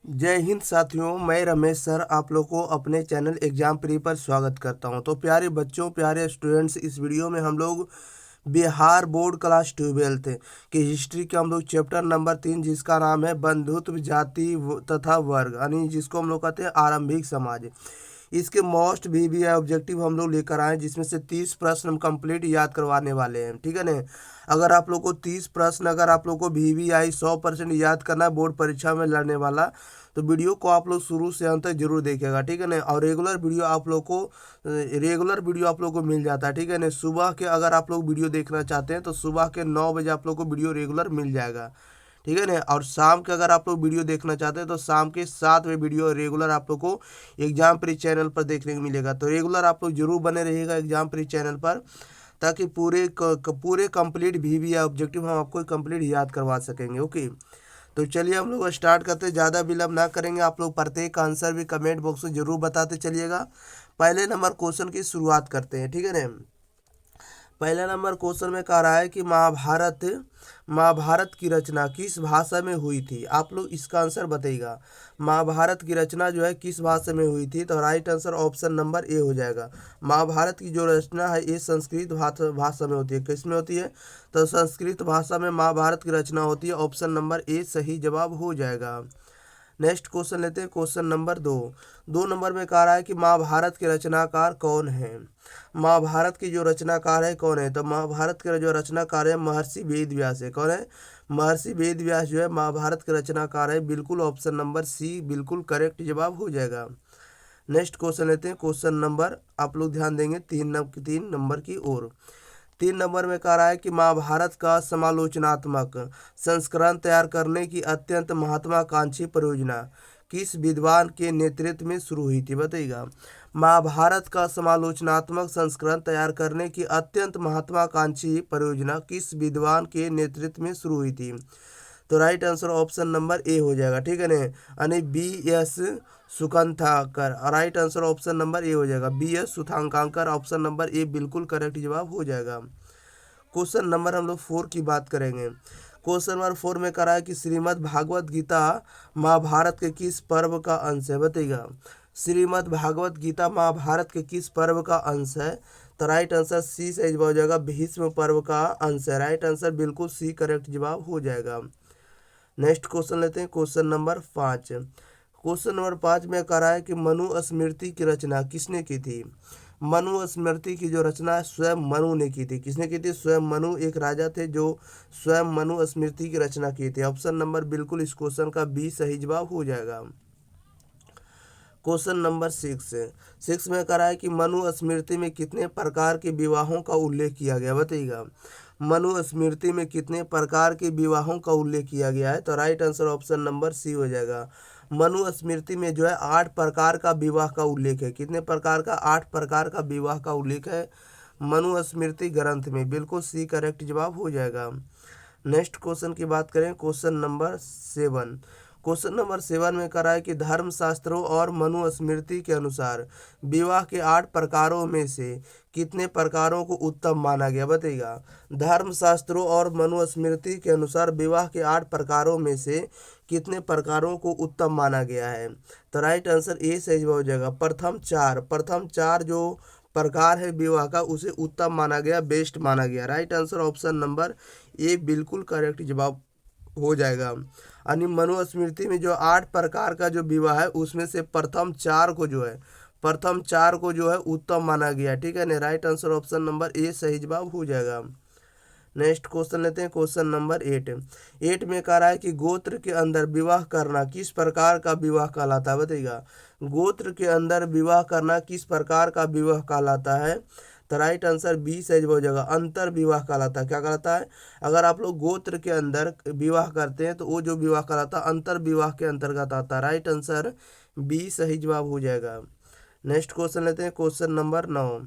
जय हिंद साथियों, मैं रमेश सर आप लोग को अपने चैनल एग्जाम प्री पर स्वागत करता हूं। तो प्यारे बच्चों, प्यारे स्टूडेंट्स, इस वीडियो में हम लोग बिहार बोर्ड क्लास 12th की हिस्ट्री के हम लोग चैप्टर नंबर 3, जिसका नाम है बंधुत्व जाति तथा वर्ग, यानी जिसको हम लोग कहते हैं आरंभिक समाज। इसके मोस्ट भी ऑब्जेक्टिव हम लोग लेकर आए, जिसमें से 30 प्रश्न हम कंप्लीट याद करवाने वाले हैं। ठीक है ना। अगर आप लोग को 30 प्रश्न, अगर आप लोग को VVI 100% याद करना है बोर्ड परीक्षा में लड़ने वाला, तो वीडियो को आप लोग शुरू से अंत तक जरूर देखिएगा। ठीक है ना। और रेगुलर वीडियो आप लोग को मिल जाता है। ठीक है ना। सुबह के अगर आप लोग वीडियो देखना चाहते हैं तो सुबह के 9 बजे आप लोग को वीडियो रेगुलर मिल जाएगा। ठीक है ना। और शाम के अगर आप लोग वीडियो देखना चाहते हैं तो शाम के 7 बजे वीडियो रेगुलर आप लोग को एग्जाम प्री चैनल पर देखने को मिलेगा। तो रेगुलर आप लोग जरूर बने रहिएगा एग्जाम प्री चैनल पर, ताकि पूरे कंप्लीट भी ऑब्जेक्टिव हम आपको कंप्लीट याद करवा सकेंगे। ओके। तो चलिए हम लोग स्टार्ट करते हैं, ज़्यादा विलंब ना करेंगे। आप लोग प्रत्येक आंसर भी कमेंट बॉक्स में जरूर बताते चलिएगा। पहले नंबर क्वेश्चन की शुरुआत करते हैं। ठीक है ना। पहला नंबर क्वेश्चन में कह रहा है कि महाभारत महाभारत की रचना किस भाषा में हुई थी। आप लोग इसका आंसर बताइएगा। महाभारत की रचना जो है किस भाषा में हुई थी, तो right answer option number A हो जाएगा। महाभारत की जो रचना है ये संस्कृत भाषा में होती है। किस में होती है, तो संस्कृत भाषा में महाभारत की रचना होती है। ऑप्शन नंबर ए सही जवाब हो जाएगा। नेक्स्ट क्वेश्चन लेते हैं, क्वेश्चन नंबर 2 नंबर में कह रहा है कि महाभारत के रचनाकार कौन है। महाभारत की जो रचनाकार है कौन है, तो महाभारत के जो रचनाकार है महर्षि वेद व्यास है। कौन है, महर्षि वेद व्यास जो है महाभारत के रचनाकार है। बिल्कुल ऑप्शन नंबर सी बिल्कुल करेक्ट जवाब हो जाएगा। नेक्स्ट क्वेश्चन लेते हैं, क्वेश्चन नंबर आप लोग ध्यान देंगे 3 नंबर की ओर। 3 नंबर में कह रहा है कि महाभारत का समालोचनात्मक संस्करण तैयार करने की अत्यंत महत्वाकांक्षी परियोजना किस विद्वान के नेतृत्व में शुरू हुई थी, बताइएगा। महाभारत का समालोचनात्मक संस्करण तैयार करने की अत्यंत महत्वाकांक्षी परियोजना किस विद्वान के नेतृत्व में शुरू हुई थी, तो right answer option number A हो जाएगा। ठीक है ना। यानी BS Sukthankar, right answer option number A हो जाएगा। BS Sukthankar, option number A बिल्कुल करेक्ट जवाब हो जाएगा। क्वेश्चन नंबर हम लोग 4 की बात करेंगे। क्वेश्चन नंबर 4 में करा है कि श्रीमद् भागवत गीता महाभारत के किस पर्व का अंश है, बताइएगा। श्रीमद् भागवत गीता महाभारत के किस पर्व का अंश है, तो राइट आंसर सी सही जवाब हो जाएगा। भीष्म पर्व का अंश है। राइट आंसर बिल्कुल सी करेक्ट जवाब हो जाएगा। नेक्स्ट क्वेश्चन लेते हैं, क्वेश्चन नंबर 5। क्वेश्चन नंबर 5 में कह रहा है कि मनु स्मृति की रचना किसने की थी। मनु स्मृति की जो रचना है स्वयं मनु ने की थी। किसने की थी, स्वयं मनु, एक राजा थे जो स्वयं मनु स्मृति की रचना की थी। ऑप्शन नंबर बिल्कुल इस क्वेश्चन का बी सही जवाब हो जाएगा। क्वेश्चन नंबर 6 में कह रहा है कि मनु स्मृति में कितने प्रकार के विवाहों का उल्लेख किया गया, बताइएगा। मनु स्मृति में कितने प्रकार के विवाहों का उल्लेख किया गया है, तो right answer option number C हो जाएगा। मनु स्मृति में जो है 8 प्रकार का विवाह का उल्लेख है। कितने प्रकार का, 8 प्रकार का विवाह का उल्लेख है मनु स्मृति ग्रंथ में। बिल्कुल सी करेक्ट जवाब हो जाएगा। नेक्स्ट क्वेश्चन की बात करें, क्वेश्चन नंबर 7। क्वेश्चन नंबर 7 में कह रहा है कि धर्मशास्त्रों और मनुस्मृति के अनुसार विवाह के 8 प्रकारों में से कितने प्रकारों को उत्तम माना गया, बताइएगा। धर्मशास्त्रों और मनुस्मृति के अनुसार विवाह के 8 प्रकारों में से कितने प्रकारों को उत्तम माना गया है, तो राइट आंसर ए सही जवाब हो जाएगा। प्रथम चार जो प्रकार है विवाह का उसे उत्तम माना गया, बेस्ट माना गया। Right answer option number A बिल्कुल करेक्ट जवाब हो जाएगा। यानी मनुस्मृति में जो 8 प्रकार का जो विवाह है उसमें से प्रथम चार को जो है उत्तम माना गया। ठीक है ना। राइट आंसर ऑप्शन नंबर ए सही जवाब हो जाएगा। नेक्स्ट क्वेश्चन लेते हैं, क्वेश्चन नंबर 8 में कह रहा है कि गोत्र के अंदर विवाह करना किस प्रकार का विवाह कहलाता है, बताइएगा। गोत्र के अंदर विवाह करना किस प्रकार का विवाह कहलाता है, तो राइट आंसर बी सही जवाब हो जाएगा। अंतर विवाह कहलाता है। क्या कहलाता है, अगर आप लोग गोत्र के अंदर विवाह करते हैं तो वो जो विवाह कहलाता है अंतर विवाह के अंतर्गत आता है। राइट आंसर बी सही जवाब हो जाएगा। नेक्स्ट क्वेश्चन लेते हैं, क्वेश्चन नंबर 9।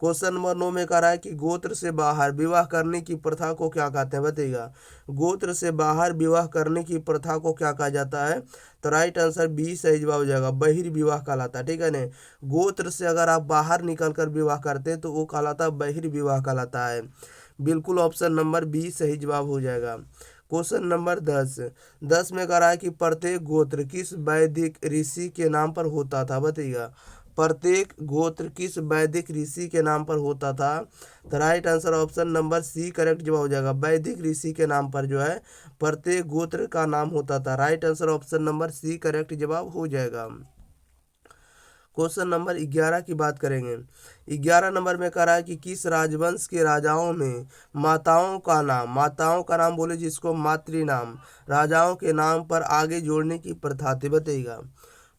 क्वेश्चन नंबर 9 में कह रहा है कि गोत्र से बाहर विवाह करने की प्रथा को क्या कहते हैं, बताइएगा। गोत्र से बाहर विवाह करने की प्रथा को क्या कहा जाता है, तो राइट आंसर बी सही जवाब हो जाएगा। बहिर्विवाह कहलाता है। ठीक है ना। गोत्र से अगर आप बाहर निकल कर विवाह करते हैं तो वो कहलाता है बहिर्विवाह कहलाता है। बिल्कुल ऑप्शन नंबर बी सही जवाब हो जाएगा। क्वेश्चन नंबर 10 में कह रहा है कि प्रत्येक गोत्र किस वैदिक ऋषि के नाम पर होता था, बताइएगा। प्रत्येक गोत्र किस वैदिक ऋषि के नाम पर होता था? तो right answer option number C correct जवाब हो जाएगा। वैदिक ऋषि के नाम पर जो है प्रत्येक गोत्र का नाम होता था। Right answer option number C correct जवाब हो जाएगा। क्वेश्चन नंबर 11 की बात करेंगे। 11 नंबर में कह रहा है कि किस राजवंश के राजाओं में माताओं का नाम बोले जिसको मातृनाम राजाओं के नाम पर आगे जोड़ने की प्रथा थी, बताइएगा।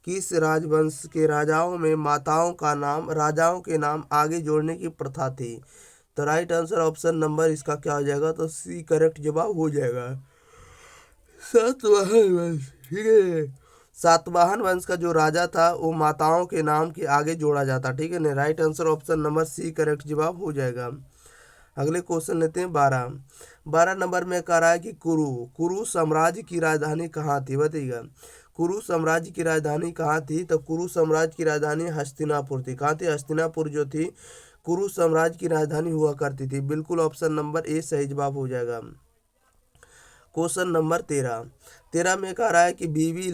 किस राजवंश के राजाओं में माताओं का नाम राजाओं के नाम आगे जोड़ने की प्रथा थी? तो राइट आंसर ऑप्शन नंबर इसका क्या हो जाएगा? तो सी करेक्ट जवाब हो जाएगा। सातवाहन वंश, ठीक है। सातवाहन वंश का जो राजा था वो माताओं के नाम के आगे जोड़ा जाता, ठीक है ना। Right answer option number C correct जवाब हो जाएगा। अगले क्वेश्चन लेते हैं 12 नंबर में कह रहा है कि कुरु साम्राज्य की राजधानी कहाँ थी, बताइएगा। कुरु साम्राज्य की राजधानी कहाँ थी? तो कुरु साम्राज्य की राजधानी हस्तिनापुर थी। कहाँ थी? हस्तिनापुर जो थी कुरु साम्राज्य की राजधानी हुआ करती थी। बिल्कुल ऑप्शन नंबर ए सही जवाब हो जाएगा। क्वेश्चन नंबर 13 में कह रहा है कि बीबी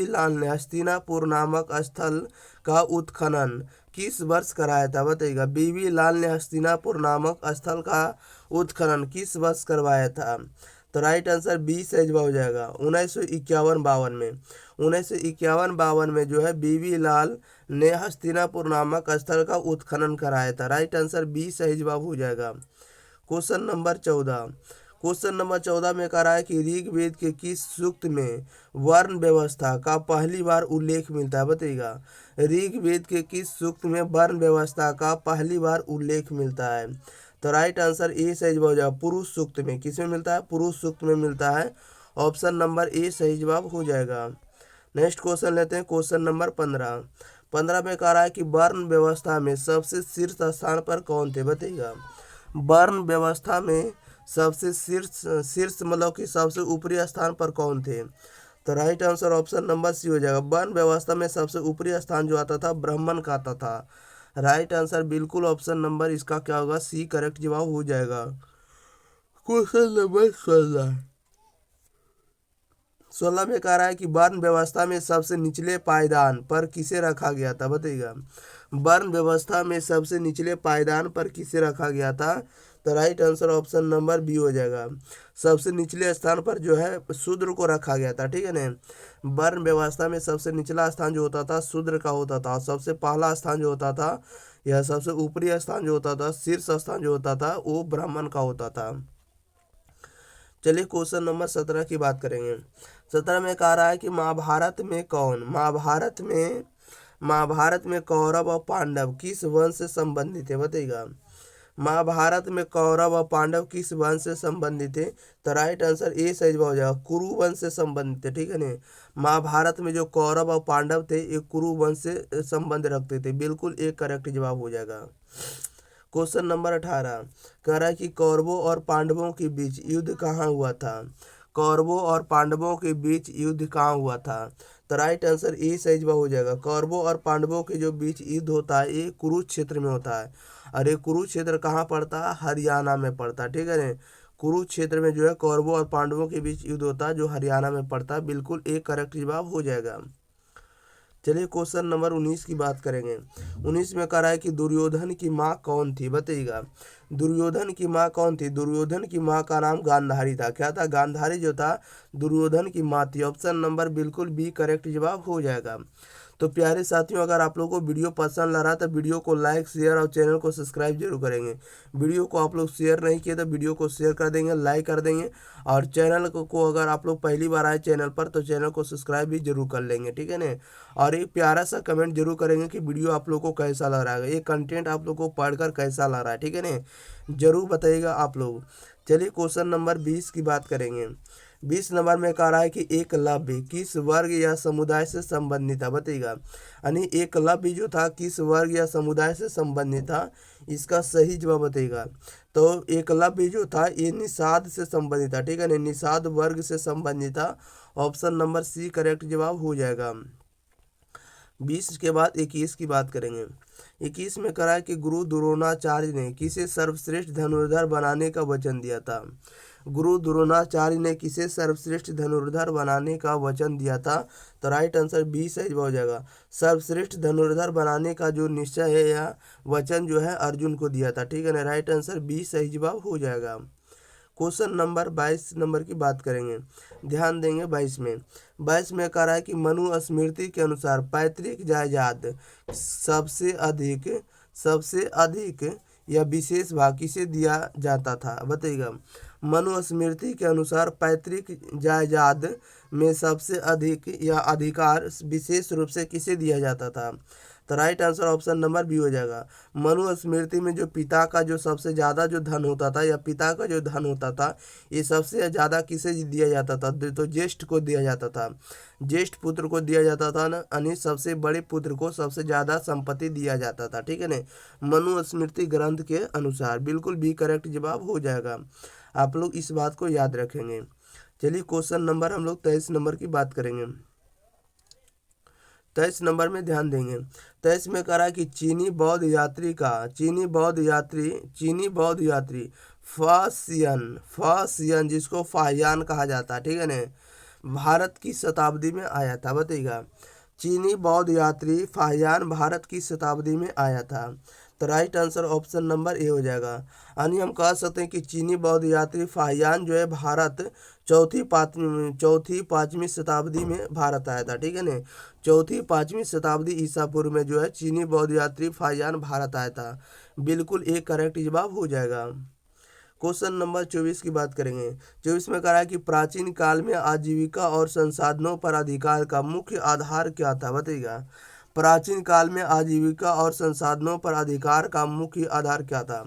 लाल ने हस्तिनापुर नामक स्थल का उत्खनन किस वर्ष कराया था, बताइएगा। बीबी लाल ने हस्तिनापुर नामक स्थल का उत्खनन किस वर्ष करवाया था? तो राइट आंसर बी सही जवाब हो जाएगा। 1951-52 में 1951-52 में जो है बीबी लाल ने हस्तिनापुर नामक स्थल का उत्खनन कराया था। राइट आंसर बी सही जवाब हो जाएगा। क्वेश्चन नंबर 14 में कह रहा है कि ऋग्वेद के किस सूक्त में वर्ण व्यवस्था का पहली बार उल्लेख मिलता है, बताइएगा। ऋग्वेद के किस सूक्त में वर्ण व्यवस्था का पहली बार उल्लेख मिलता है? तो राइट आंसर ए सही जवाब हो जाएगा। पुरुष सूक्त में। किसमें मिलता है? पुरुष सूक्त में मिलता है। ऑप्शन नंबर ए सही जवाब हो जाएगा। नेक्स्ट क्वेश्चन लेते हैं। क्वेश्चन नंबर 15 में कह रहा है कि वर्ण व्यवस्था में सबसे शीर्ष स्थान पर कौन थे, बताइएगा। वर्ण व्यवस्था में सबसे शीर्ष मतलब कि सबसे ऊपरी स्थान पर कौन थे? तो right answer option number C हो जाएगा। वर्ण व्यवस्था में सबसे ऊपरी स्थान जो आता था ब्राह्मण का आता था। राइट आंसर बिल्कुल ऑप्शन नंबर इसका क्या होगा? सी करेक्ट जवाब हो जाएगा। क्वेश्चन नंबर 16 में कह रहा है कि वर्ण व्यवस्था में सबसे निचले पायदान पर किसे रखा गया था, बताइएगा। वर्ण व्यवस्था में सबसे निचले पायदान पर किसे रखा गया था? तो right answer option number B हो जाएगा। सबसे निचले स्थान पर जो है शूद्र को रखा गया था, ठीक है ना। वर्ण व्यवस्था में सबसे निचला स्थान जो होता था शूद्र का होता था। सबसे पहला स्थान जो होता था या सबसे ऊपरी स्थान जो होता था शीर्ष स्थान जो होता था वो ब्राह्मण का होता था। चलिए क्वेश्चन नंबर 17 की बात करेंगे। 17 में कह रहा है कि महाभारत में कौरव और पांडव किस वंश से संबंधित है, बताइएगा। महाभारत में कौरव और पांडव किस वंश से संबंधित है? तो राइट आंसर ए सही जवाब हो जाएगा। कुरु वंश से संबंधित है, ठीक है ना। महाभारत में जो कौरव और पांडव थे ये कुरु वंश से संबंध रखते थे। बिल्कुल एक करेक्ट जवाब हो जाएगा। क्वेश्चन नंबर 18 कह रहा है कि कौरवों और पांडवों के बीच युद्ध कहाँ हुआ था? कौरवों और पांडवों के बीच युद्ध कहाँ हुआ था? तो राइट आंसर ए सही जवाब हो जाएगा। कौरवों और पांडवों के जो बीच युद्ध होता है ये कुरुक्षेत्र में होता है। और ये कुरुक्षेत्र कहाँ पड़ता है? हरियाणा में पड़ता है, ठीक है ना। कुरुक्षेत्र में जो है कौरवों और पांडवों के बीच युद्ध होता है जो हरियाणा में पड़ता है। बिल्कुल एक करेक्ट जवाब हो जाएगा। चलिए क्वेश्चन नंबर 19 की बात करेंगे। 19 में कह रहा है कि दुर्योधन की माँ कौन थी, बताइएगा। दुर्योधन की माँ कौन थी? दुर्योधन की माँ का नाम गांधारी था। क्या था? गांधारी जो था दुर्योधन की माँ थी। ऑप्शन नंबर बिल्कुल बी करेक्ट जवाब हो जाएगा। तो प्यारे साथियों अगर आप लोगों को वीडियो पसंद लग रहा तो वीडियो को लाइक शेयर और चैनल को सब्सक्राइब जरूर करेंगे। वीडियो को आप लोग शेयर नहीं किए तो वीडियो को शेयर कर देंगे, लाइक कर देंगे। और चैनल को अगर आप लोग पहली बार आए चैनल पर तो चैनल को सब्सक्राइब भी जरूर कर लेंगे, ठीक है ना। और एक प्यारा सा कमेंट जरूर करेंगे कि वीडियो आप लोग को कैसा लग रहा है, ये कंटेंट आप लोग को पढ़कर कैसा लग रहा है, ठीक है ना। जरूर बताइएगा आप लोग। चलिए क्वेश्चन नंबर 20 की बात करेंगे। 20 नंबर में कह रहा है कि एकलव्य किस वर्ग या समुदाय से संबंधित था, बताइएगा। यानी एकलव्य जो था किस वर्ग या समुदाय से संबंधित था? इसका सही जवाब बताइएगा। तो एकलव्य जो था ये निषाद से संबंधित था, ठीक है ना। निषाद वर्ग से संबंधित था। ऑप्शन नंबर सी करेक्ट जवाब हो जाएगा। 20 के बाद 21 की बात करेंगे। 21 में कहा है कि गुरु द्रोणाचार्य ने किसे सर्वश्रेष्ठ धनुर्धर बनाने का वचन दिया था? गुरु द्रोणाचार्य ने किसे सर्वश्रेष्ठ धनुर्धर बनाने का वचन दिया था? तो राइट आंसर बी सही जवाब हो जाएगा। सर्वश्रेष्ठ धनुर्धर बनाने का जो निश्चय है या वचन जो है अर्जुन को दिया था, ठीक है ना। राइट आंसर बी सही जवाब हो जाएगा। क्वेश्चन नंबर 22 नंबर की बात करेंगे, ध्यान देंगे 22 में। 22 में कह रहा है कि मनुस्मृति के अनुसार पैतृक जायदाद सबसे अधिक या विशेष भाग किसे दिया जाता था? बताइएगा। मनुस्मृति के अनुसार पैतृक जायदाद में सबसे अधिक या अधिकार विशेष रूप से किसे दिया जाता था? तो right answer option number B हो जाएगा। मनुस्मृति में जो पिता का जो सबसे ज़्यादा जो धन होता था या पिता का जो धन होता था, ये सबसे ज़्यादा किसे दिया जाता था? तो ज्येष्ठ को दिया जाता था, ज्येष्ठ पुत्र को दिया जाता था ना, यानी सबसे बड़े पुत्र को सबसे ज़्यादा संपत्ति दिया जाता था, ठीक है ना, मनुस्मृति ग्रंथ के अनुसार। बिल्कुल बी करेक्ट जवाब हो जाएगा। आप लोग इस बात को याद रखेंगे। चलिए क्वेश्चन नंबर हम लोग 23 नंबर की बात करेंगे। 23 नंबर में ध्यान देंगे। 23 में कह रहा है कि चीनी बौद्ध यात्री फासियन जिसको फाहियान कहा जाता है, ठीक है ना, भारत की शताब्दी में आया था। बताइएगा। चीनी बौद्ध यात्री फाहियान भारत की शताब्दी में आया था। तो right answer option number A हो जाएगा। यानी हम कह सकते हैं कि चीनी बौद्ध यात्री फाहियान जो है भारत चौथी पाँचवीं शताब्दी में भारत आया था, ठीक है ना। चौथी पाँचवीं शताब्दी ईसा पूर्व में जो है चीनी बौद्ध यात्री फाहियान भारत आया था। बिल्कुल एक करेक्ट जवाब हो जाएगा। क्वेश्चन नंबर 24 की बात करेंगे। 24 में कहा है कि प्राचीन काल में आजीविका और संसाधनों पर अधिकार का मुख्य आधार क्या था? बताइएगा। प्राचीन काल में आजीविका और संसाधनों पर अधिकार का मुख्य आधार क्या था?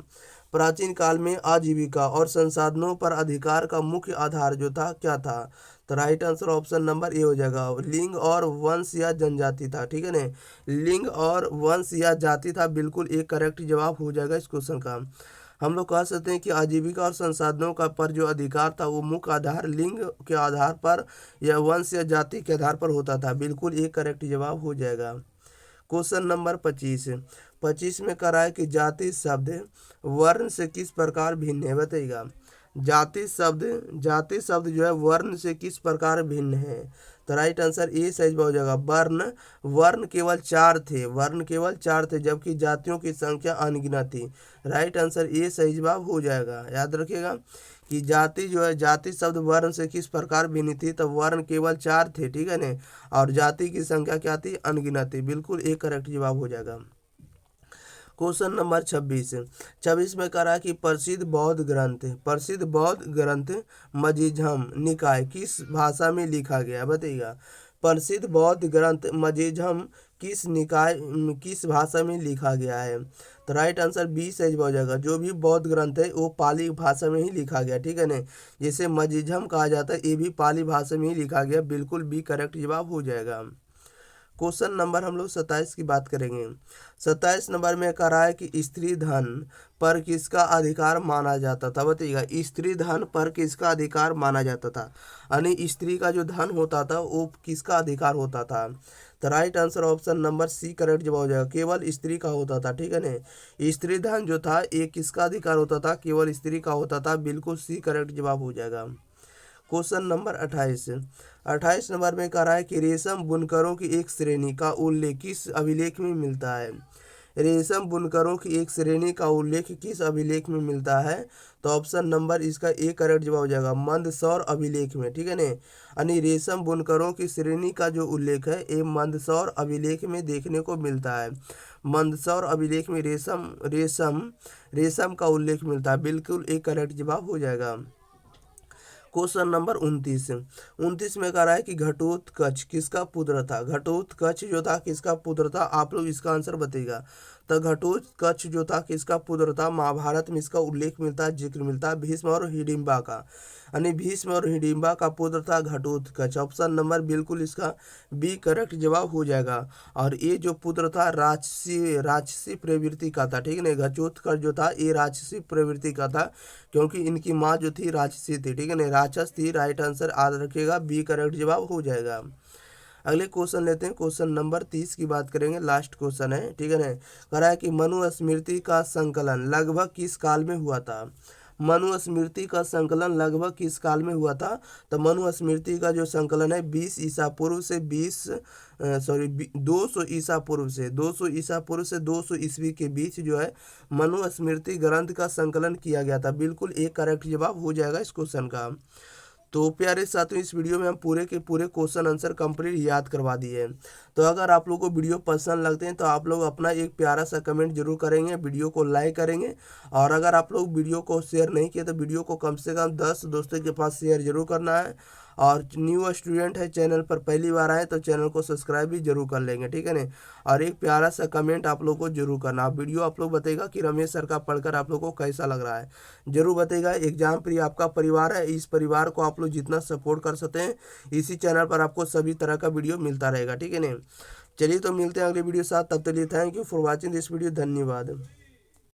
प्राचीन काल में आजीविका और संसाधनों पर अधिकार का मुख्य आधार जो था क्या था? तो right answer option number A हो जाएगा। लिंग और वंश या जनजाति था, ठीक है ना। लिंग और वंश या जाति था। बिल्कुल एक करेक्ट जवाब हो जाएगा इस क्वेश्चन का। हम लोग कह सकते हैं कि आजीविका और संसाधनों का पर जो अधिकार था वो मुख्य आधार लिंग के आधार पर या वंश या जाति के आधार पर होता था। बिल्कुल एक करेक्ट जवाब हो जाएगा। क्वेश्चन नंबर 25 में कह रहा है कि जाति शब्द वर्ण से किस प्रकार भिन्न है? बताइएगा। जाति शब्द जो है वर्ण से किस प्रकार भिन्न है? तो राइट आंसर ए सही हो जाएगा। वर्ण केवल 4 थे, जबकि जातियों की संख्या अनगिनत थी। राइट आंसर ए सही जवाब हो जाएगा। याद रखिएगा कि जाति जो है, जाति शब्द वर्ण से किस प्रकार भिन्न थी? तो वर्ण केवल 4 थे, ठीक है ना, और जाति की संख्या क्या थी? अनगिनत थी। बिल्कुल एक करेक्ट जवाब हो जाएगा। क्वेश्चन नंबर 26 में कह रहा है कि प्रसिद्ध बौद्ध ग्रंथ मजिझम निकाय किस भाषा में लिखा गया? बताइएगा। प्रसिद्ध बौद्ध ग्रंथ मजिझम किस भाषा में लिखा गया है? तो राइट आंसर बी सही हो जाएगा। जो भी बौद्ध ग्रंथ है वो पाली भाषा में ही लिखा गया, ठीक है ना। जैसे मजिझम कहा जाता है, ये भी पाली भाषा में ही लिखा गया। बिल्कुल बी करेक्ट जवाब हो जाएगा। क्वेश्चन नंबर हम लोग 27 की बात करेंगे। 27 नंबर में कह रहा है कि स्त्री धन पर किसका अधिकार माना जाता था? बताइएगा। स्त्री धन पर किसका अधिकार माना जाता था? यानी स्त्री का जो धन होता था वो किसका अधिकार होता था? तो right answer option number C correct जवाब हो जाएगा। केवल स्त्री का होता था, ठीक है ना। स्त्री धन जो था ये किसका अधिकार होता था? केवल स्त्री का होता था। बिल्कुल सी करेक्ट जवाब हो जाएगा। क्वेश्चन नंबर 28 नंबर में कह रहा है कि रेशम बुनकरों की एक श्रेणी का उल्लेख किस अभिलेख में मिलता है? रेशम बुनकरों की एक श्रेणी का उल्लेख किस अभिलेख में मिलता है? तो ऑप्शन नंबर इसका ए करेक्ट जवाब हो जाएगा। मंदसौर अभिलेख में, ठीक है ना। यानी रेशम बुनकरों की श्रेणी का जो उल्लेख है ये मंदसौर अभिलेख में देखने को मिलता है। मंदसौर अभिलेख में रेशम का उल्लेख मिलता है। बिल्कुल एक करेक्ट जवाब हो जाएगा। क्वेश्चन नंबर 29 में कह रहा है कि घटोत्कच किसका पुत्र था? घटोत्कच जो था किसका पुत्र था? आप लोग इसका आंसर बताइएगा। तो घटोत्कच जो था किसका पुत्र था? महाभारत में इसका उल्लेख मिलता है, जिक्र मिलता है भीष्म और हिडिंबा का। यानी भीष्म और हिडिंबा का पुत्र था घटोत्कच। ऑप्शन नंबर बिल्कुल इसका बी करेक्ट जवाब हो जाएगा। और ये जो पुत्र था राक्षसी प्रवृत्ति का था, ठीक है ना। घटोत्कच जो था ये राक्षसी प्रवृत्ति का था, क्योंकि इनकी माँ जो थी राक्षसी थी, ठीक है ना, राक्षस थी। राइट आंसर याद रखिएगा, बी करेक्ट जवाब हो जाएगा। अगले क्वेश्चन लेते हैं। क्वेश्चन नंबर 30 की बात करेंगे। लास्ट क्वेश्चन है, ठीक है ना। कह रहा है कि मनुस्मृति का संकलन लगभग किस काल में हुआ था? मनुस्मृति का संकलन लगभग किस काल में हुआ था? तो मनुस्मृति का जो संकलन है 20 ईसा पूर्व से 200 ईसा पूर्व से 200 ईस्वी के बीच जो है मनुस्मृति ग्रंथ का संकलन किया गया था। बिल्कुल एक करेक्ट जवाब हो जाएगा इस क्वेश्चन का। तो प्यारे साथियों, इस वीडियो में हम पूरे के पूरे क्वेश्चन आंसर कंप्लीट याद करवा दिए। तो अगर आप लोग को वीडियो पसंद लगते हैं तो आप लोग अपना एक प्यारा सा कमेंट जरूर करेंगे, वीडियो को लाइक करेंगे। और अगर आप लोग वीडियो को शेयर नहीं किए तो वीडियो को कम से कम 10 दोस्तों के पास शेयर जरूर करना है। और न्यू स्टूडेंट है, चैनल पर पहली बार आए तो चैनल को सब्सक्राइब भी जरूर कर लेंगे, ठीक है ना। और एक प्यारा सा कमेंट आप लोग को जरूर करना। वीडियो आप लोग बताइएगा कि रमेश सर का पढ़कर आप लोग को कैसा लग रहा है, जरूर बताइएगा। एग्जाम प्रिय आपका परिवार है, इस परिवार को आप लोग जितना सपोर्ट कर सकते हैं इसी चैनल पर आपको सभी तरह का वीडियो मिलता रहेगा, ठीक है ना। चलिए तो मिलते हैं अगले वीडियो साथ, तब तक के लिए thank you for watching this video. धन्यवाद।